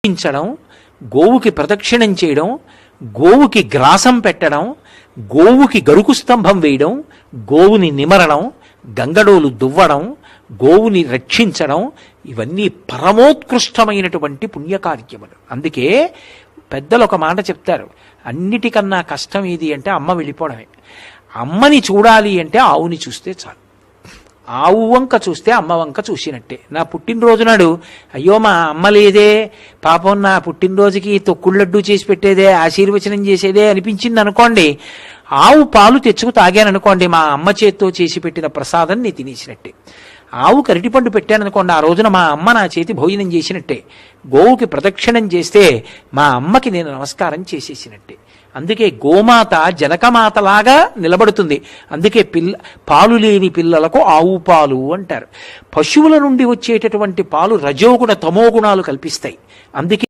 పించడం, గోవుకి ప్రదక్షిణం చేయడం, గోవుకి గ్రాసం పెట్టడం, గోవుకి గరుకు స్తంభం వేయడం, గోవుని నిమరడం, గంగడోలు దువ్వడం, గోవుని రక్షించడం, ఇవన్నీ పరమోత్కృష్టమైనటువంటి పుణ్యకార్యములు. అందుకే పెద్దలు ఒక మాట చెప్తారు, అన్నిటికన్నా కష్టం ఏది అంటే అమ్మ వెళ్ళిపోవడమే. అమ్మని చూడాలి అంటే ఆవుని చూస్తే చాలు. ఆవు వంక చూస్తే అమ్మ వంక చూసినట్టే. నా పుట్టినరోజు నాడు అయ్యో మా అమ్మ లేదే, పాపం నా పుట్టినరోజుకి తొక్కుళ్ళడ్డు చేసి పెట్టేదే, ఆశీర్వచనం చేసేదే అనిపించింది అనుకోండి, ఆవు పాలు తెచ్చుకు తాగాననుకోండి, మా అమ్మ చేత్తో చేసి పెట్టిన ప్రసాదం నేను తినేసినట్టే. ఆవు అరటిపండు పెట్టాననుకోండి, ఆ రోజున మా అమ్మ నా చేతి భోజనం చేసినట్టే. గోవుకి ప్రదక్షిణం చేస్తే మా అమ్మకి నేను నమస్కారం చేసేసినట్టే. అందుకే గోమాత జనకమాతలాగా నిలబడుతుంది. అందుకే పాలు లేని పిల్లలకు ఆవు పాలు అంటారు. పశువుల నుండి వచ్చేటటువంటి పాలు రజోగుణ తమోగుణాలు కల్పిస్తాయి. అందుకే